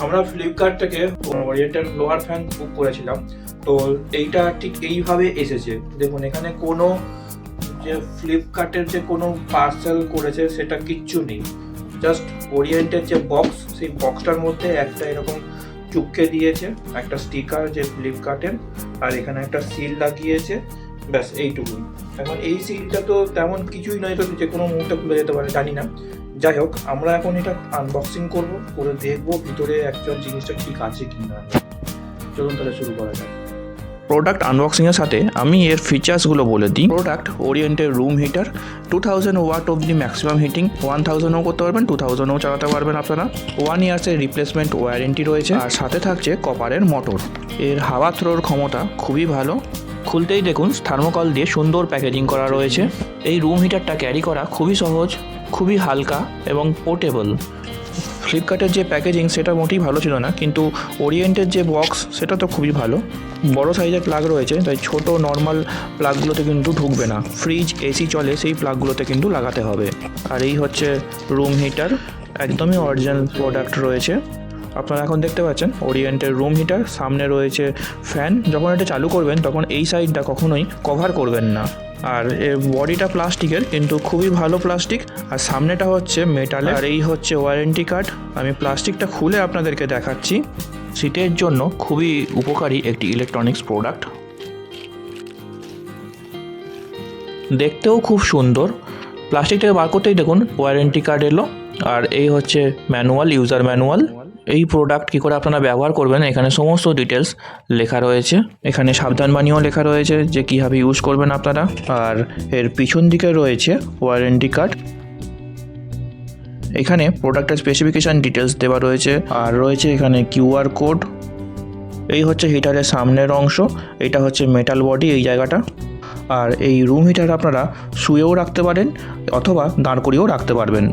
আমরা ফ্লিপকার্ট থেকে oriental flower fan বুক করেছিলাম। তো এইটা ঠিক এইভাবে এসেছে। দেখুন এখানে কোনো যে ফ্লিপকার্টের যে কোনো পার্সেল করেছে সেটা কিচ্ছু নেই। জাস্ট ওরিয়েন্টের যে বক্স, সেই বক্সটার মধ্যে একটা এরকম চুপকে দিয়েছে একটা স্টিকার যে ফ্লিপকার্টের, আর এখানে একটা সিল লাগিয়েছে, ব্যাস এইটুকুই। এখন এই সিলটা তো তেমন কিছুই নয়, তো যে কোনো মুহূর্তে খুলে যেতে পারে, জানি না। যাই হোক, আমরা এখন এটা আনবক্সিং করব, করে দেখবো ভিতরে অ্যাকচুয়াল জিনিসটা ঠিক আছে কি না। চলুন তাহলে শুরু করা যাক। প্রোডাক্ট আনবক্সিংয়ের সাথে আমি এর ফিচার্সগুলো বলে দিই। প্রোডাক্ট ওরিয়েন্টের রুম হিটার, 2000 ওয়াট অবধি ম্যাক্সিমাম হিটিং, 1000ও করতে পারবেন, 2000ও চালাতে পারবেন আপনারা। 1 ইয়ার্সের রিপ্লেসমেন্ট ওয়ারেন্টি রয়েছে, আর সাথে থাকছে কপারের মোটর। এর হাওয়া থ্রোর ক্ষমতা খুবই ভালো। খুলতেই দেখুন থার্মোকল দিয়ে সুন্দর প্যাকেজিং করা রয়েছে। এই রুম হিটারটা ক্যারি করা খুবই সহজ, খুবই হালকা এবং পোর্টেবল। ফ্লিপকার্টের যে প্যাকেজিং সেটা মোটেই ভালো ছিল না, কিন্তু ওরিয়েন্টের যে বক্স সেটা তো খুবই ভালো। বড় সাইজের প্লাগ রয়েছে, তাই ছোট নর্মাল প্লাগগুলোতে কিন্তু ঢুকবে না। ফ্রিজ, এসি চলে সেই প্লাগগুলোতে কিন্তু লাগাতে হবে। আর এই হচ্ছে রুম হিটার, একদমই অরিজিনাল প্রোডাক্ট রয়েছে। আপনারা এখন দেখতে পাচ্ছেন ওরিয়েন্টের রুম হিটার, সামনে রয়েছে ফ্যান। যখন এটা চালু করবেন তখন এই সাইডটা কখনোই কভার করবেন না। আর এর বডিটা প্লাস্টিকের, কিন্তু খুবই ভালো প্লাস্টিক, আর সামনেটা হচ্ছে মেটালের। আর এই হচ্ছে ওয়ারেন্টি কার্ড। আমি প্লাস্টিকটা খুলে আপনাদেরকে দেখাচ্ছি। সিটের জন্য খুবই উপকারী একটি ইলেকট্রনিক্স প্রোডাক্ট, দেখতেও খুব সুন্দর। প্লাস্টিকটাকে বার করতেই দেখুন ওয়ারেন্টি কার্ড এলো। আর এই হচ্ছে ম্যানুয়াল, ইউজার ম্যানুয়াল। এই প্রোডাক্ট কী করে আপনারা ব্যবহার করবেন এখানে সমস্ত ডিটেলস লেখা রয়েছে। এখানে সাবধানবাণীও লেখা রয়েছে যে কীভাবে ইউজ করবেন আপনারা। আর এর পিছন দিকে রয়েছে ওয়ারেন্টি কার্ড। এখানে প্রোডাক্টের স্পেসিফিকেশান ডিটেলস দেওয়া রয়েছে, আর রয়েছে এখানে কিউআর কোড। এই হচ্ছে হিটারের সামনের অংশ, এটা হচ্ছে মেটাল বডি, এই জায়গাটা। আর এই রুম হিটার আপনারা শুয়েও রাখতে পারেন অথবা দাঁড় করিয়েও রাখতে পারবেন।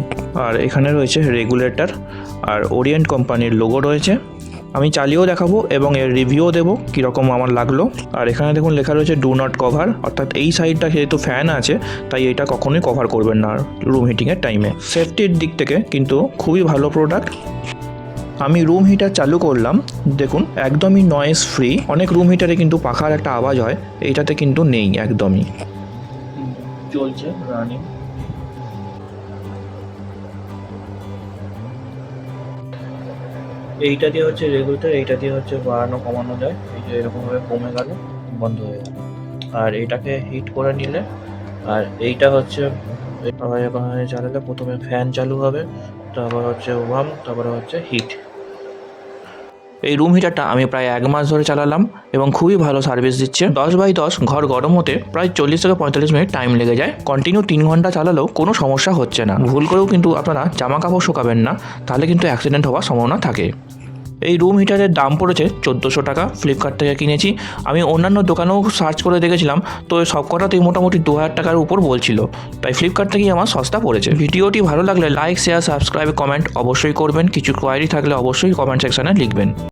আর এখানে রয়েছে রেগুলেটর, আর ওরিয়েন্ট কোম্পানির লোগো রয়েছে। আমি চালিয়েও দেখাবো এবং এর রিভিউও দেবো কীরকম আমার লাগলো। আর এখানে দেখুন লেখা রয়েছে ডু নট কভার, অর্থাৎ এই সাইডটা যেহেতু ফ্যান আছে তাই এটা কখনোই কভার করবেন না রুম হিটিংয়ের টাইমে। সেফটির দিক থেকে কিন্তু খুবই ভালো প্রোডাক্ট। আমি রুম হিটার চালু করলাম, দেখুন একদমই নয়েজ ফ্রি। অনেক রুম হিটারে কিন্তু পাখার একটা আওয়াজ হয়, এইটাতে কিন্তু নেই একদমই। চলছে রানিং। এইটা দিয়ে হচ্ছে রেগুলেটর, এইটা দিয়ে হচ্ছে বাড়ানো কমানো যায়। এই যে এরকমভাবে কমে গেল, বন্ধ হয়ে গেল। আর এটাকে হিট করে নিলে, আর এইটা হচ্ছে এভাবে চালালে প্রথমে ফ্যান চালু হবে, তারপর হচ্ছে ওয়ার্ম, তারপরে হচ্ছে হিট। এই রুম হিটারটা আমি প্রায় 1 মাস ধরে চালালাম এবং খুবই ভালো সার্ভিস দিচ্ছে। 10/10 ঘর গরম হতে প্রায় 40 থেকে 45 মিনিট টাইম লেগে যায়। কন্টিনিউ 3 ঘন্টা চালালেও কোনো সমস্যা হচ্ছে না। ভুল করেও কিন্তু আপনারা জামা কাপড় শুকাবেন না, তাহলে কিন্তু অ্যাক্সিডেন্ট হওয়ার সম্ভাবনা থাকে। এই রুম হিটারের দাম পড়েছে 1400 টাকা, ফ্লিপকার্ট থেকে কিনেছি। আমি অন্যান্য দোকানেও সার্চ করে দেখেছিলাম, তো সব কটাতেই মোটামুটি 2000 টাকার উপর বলছিল, তাই ফ্লিপকার্ট থেকেই আমার সস্তা পড়েছে। ভিডিওটি ভালো লাগলে লাইক, শেয়ার, সাবস্ক্রাইব, কমেন্ট অবশ্যই করবেন। কিছু কোয়ারি থাকলে অবশ্যই কমেন্ট সেকশানে লিখবেন।